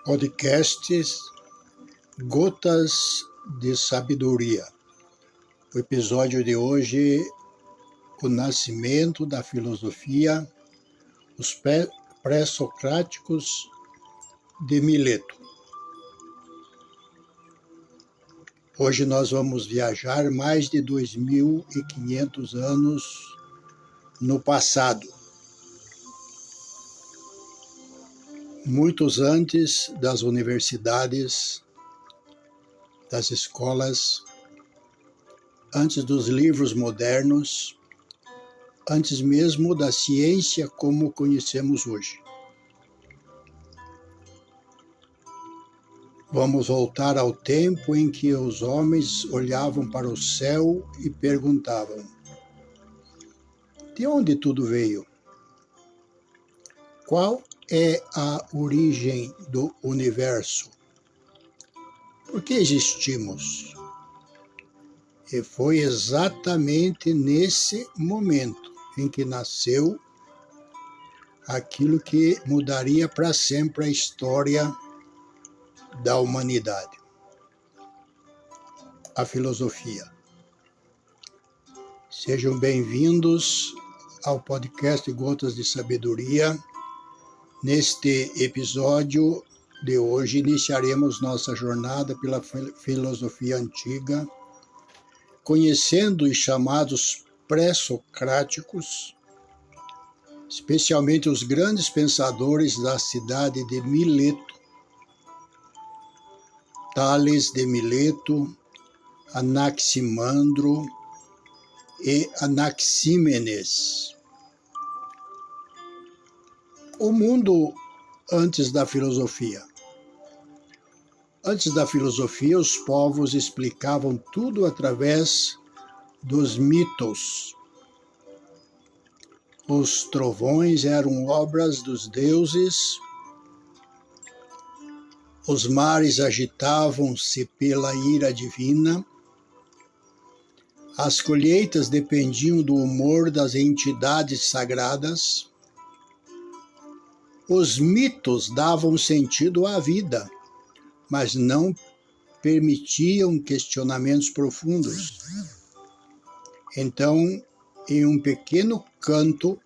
Podcasts Gotas de Sabedoria. O episódio de hoje, o nascimento da filosofia, os pré-socráticos de Mileto. Hoje nós vamos viajar mais de 2.500 anos no passado. Muitos antes das universidades, das escolas, antes dos livros modernos, antes mesmo da ciência como conhecemos hoje. Vamos voltar ao tempo em que os homens olhavam para o céu e perguntavam: de onde tudo veio? Qual é a origem do universo? Por que existimos? E foi exatamente nesse momento em que nasceu aquilo que mudaria para sempre a história da humanidade: a filosofia. Sejam bem-vindos ao podcast Gotas de Sabedoria. Neste episódio de hoje, iniciaremos nossa jornada pela filosofia antiga, conhecendo os chamados pré-socráticos, especialmente os grandes pensadores da cidade de Mileto, Tales de Mileto, Anaximandro e Anaxímenes. O mundo antes da filosofia. Antes da filosofia, os povos explicavam tudo através dos mitos. Os trovões eram obras dos deuses, os mares agitavam-se pela ira divina, as colheitas dependiam do humor das entidades sagradas, os mitos davam sentido à vida, mas não permitiam questionamentos profundos. Então, em um pequeno canto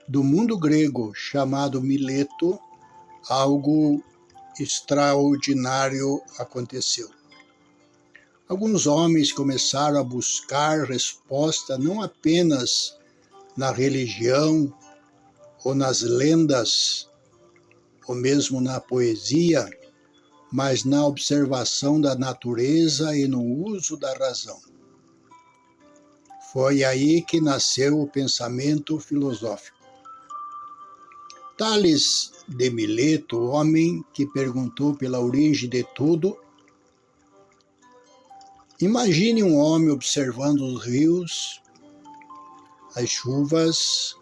do mundo grego chamado Mileto, algo extraordinário aconteceu. Alguns homens começaram a buscar resposta não apenas na religião ou nas lendas, ou mesmo na poesia, mas na observação da natureza e no uso da razão. Foi aí que nasceu o pensamento filosófico. Tales de Mileto, o homem que perguntou pela origem de tudo. Imagine um homem observando os rios, as chuvas,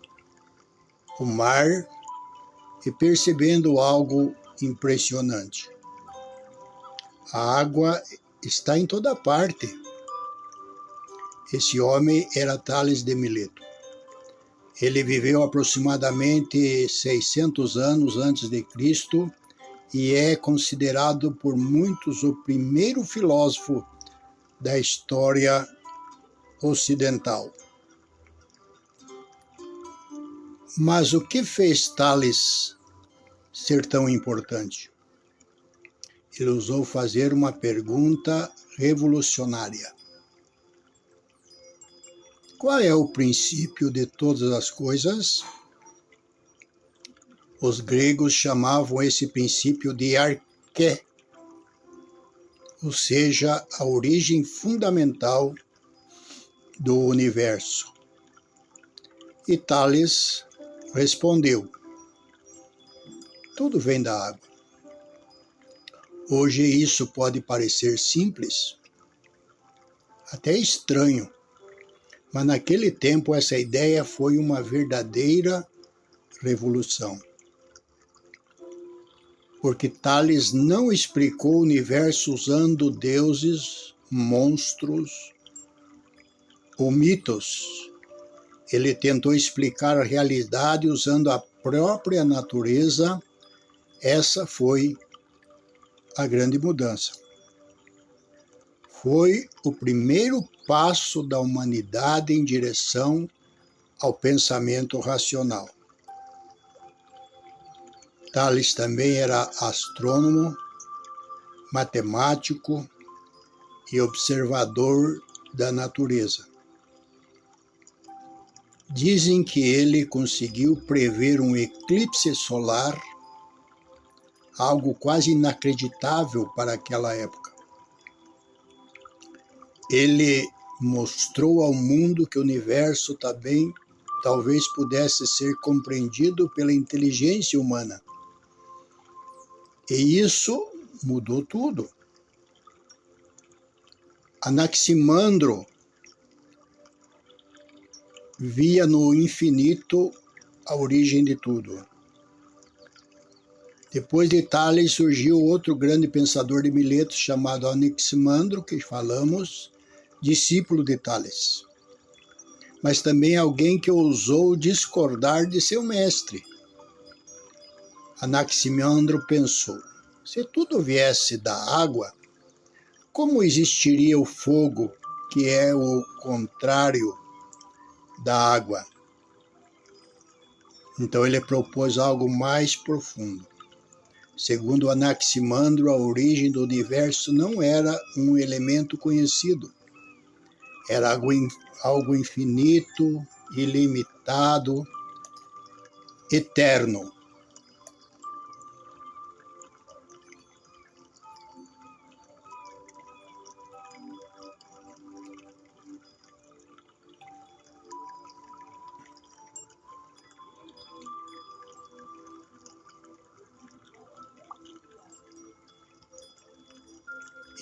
o mar e percebendo algo impressionante. A água está em toda parte. Esse homem era Tales de Mileto. Ele viveu aproximadamente 600 anos antes de Cristo e é considerado por muitos o primeiro filósofo da história ocidental. Mas o que fez Tales ser tão importante? Ele ousou fazer uma pergunta revolucionária. Qual é o princípio de todas as coisas? Os gregos chamavam esse princípio de arqué, ou seja, a origem fundamental do universo. E Tales respondeu: tudo vem da água. Hoje isso pode parecer simples, até estranho, mas naquele tempo essa ideia foi uma verdadeira revolução. Porque Tales não explicou o universo usando deuses, monstros ou mitos. Ele tentou explicar a realidade usando a própria natureza. Essa foi a grande mudança. Foi o primeiro passo da humanidade em direção ao pensamento racional. Tales também era astrônomo, matemático e observador da natureza. Dizem que ele conseguiu prever um eclipse solar, algo quase inacreditável para aquela época. Ele mostrou ao mundo que o universo também talvez pudesse ser compreendido pela inteligência humana. E isso mudou tudo. Anaximandro via no infinito a origem de tudo. Depois de Tales surgiu outro grande pensador de Mileto chamado Anaximandro, que falamos, discípulo de Tales. Mas também alguém que ousou discordar de seu mestre. Anaximandro pensou: se tudo viesse da água, como existiria o fogo, que é o contrário da água? Então ele propôs algo mais profundo. Segundo Anaximandro, a origem do universo não era um elemento conhecido. Era algo infinito, ilimitado, eterno.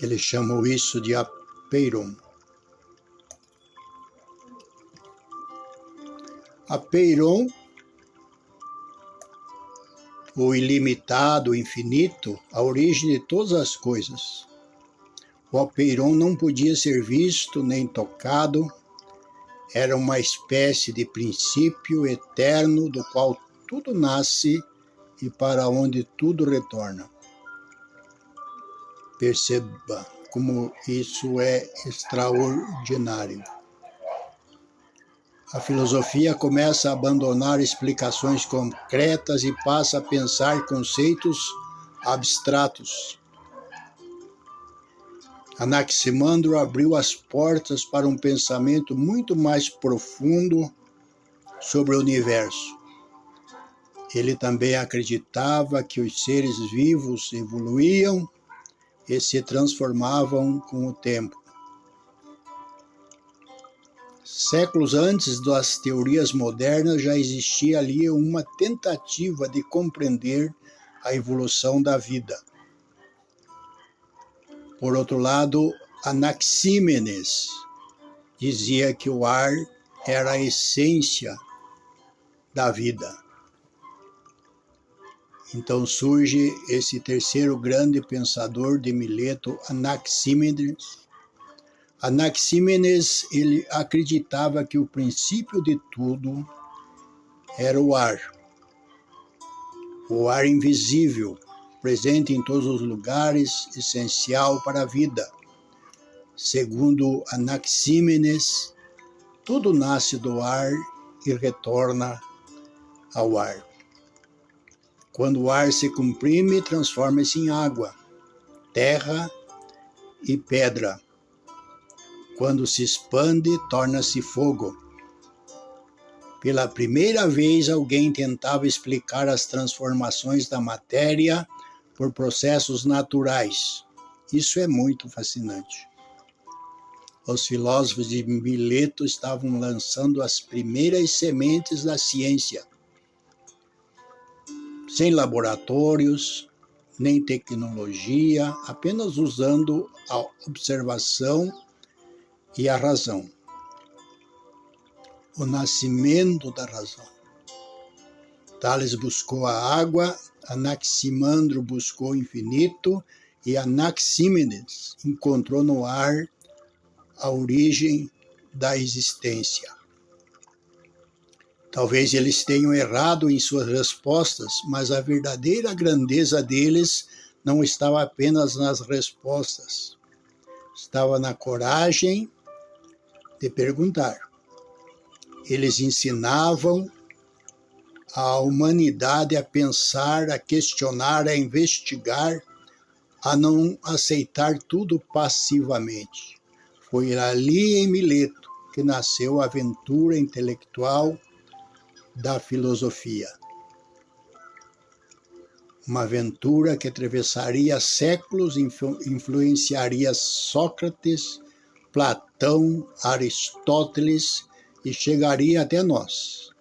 Ele chamou isso de apeiron. Apeiron, o ilimitado, o infinito, a origem de todas as coisas. O apeiron não podia ser visto nem tocado, era uma espécie de princípio eterno do qual tudo nasce e para onde tudo retorna. Perceba como isso é extraordinário. A filosofia começa a abandonar explicações concretas e passa a pensar conceitos abstratos. Anaximandro abriu as portas para um pensamento muito mais profundo sobre o universo. Ele também acreditava que os seres vivos evoluíam e se transformavam com o tempo. Séculos antes das teorias modernas já existia ali uma tentativa de compreender a evolução da vida. Por outro lado, Anaxímenes dizia que o ar era a essência da vida. Então surge esse terceiro grande pensador de Mileto, Anaxímenes. Anaxímenes, ele acreditava que o princípio de tudo era o ar invisível, presente em todos os lugares, essencial para a vida. Segundo Anaxímenes, tudo nasce do ar e retorna ao ar. Quando o ar se comprime, transforma-se em água, terra e pedra. Quando se expande, torna-se fogo. Pela primeira vez, alguém tentava explicar as transformações da matéria por processos naturais. Isso é muito fascinante. Os filósofos de Mileto estavam lançando as primeiras sementes da ciência. Sem laboratórios, nem tecnologia, apenas usando a observação e a razão. O nascimento da razão. Tales buscou a água, Anaximandro buscou o infinito e Anaxímenes encontrou no ar a origem da existência. Talvez eles tenham errado em suas respostas, mas a verdadeira grandeza deles não estava apenas nas respostas, estava na coragem de perguntar. Eles ensinavam a humanidade a pensar, a questionar, a investigar, a não aceitar tudo passivamente. Foi ali em Mileto que nasceu a aventura intelectual da filosofia. Uma aventura que atravessaria séculos, influenciaria Sócrates, Platão, Aristóteles e chegaria até nós.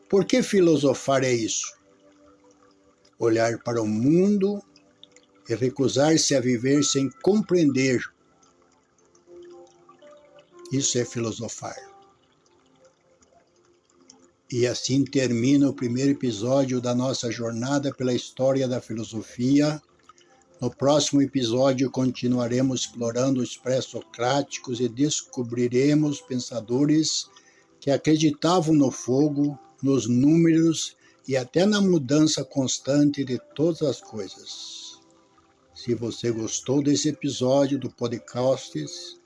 Por que filosofar é isso? Olhar para o mundo e recusar-se a viver sem compreender. Isso é filosofar. E assim termina o primeiro episódio da nossa jornada pela história da filosofia. No próximo episódio continuaremos explorando os pré-socráticos e descobriremos pensadores que acreditavam no fogo, nos números e até na mudança constante de todas as coisas. Se você gostou desse episódio do podcast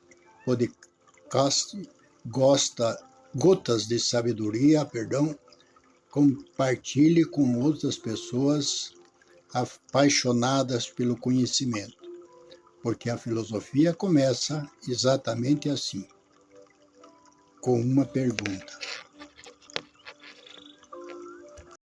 Gotas de Sabedoria, compartilhe com outras pessoas apaixonadas pelo conhecimento, porque a filosofia começa exatamente assim, com uma pergunta.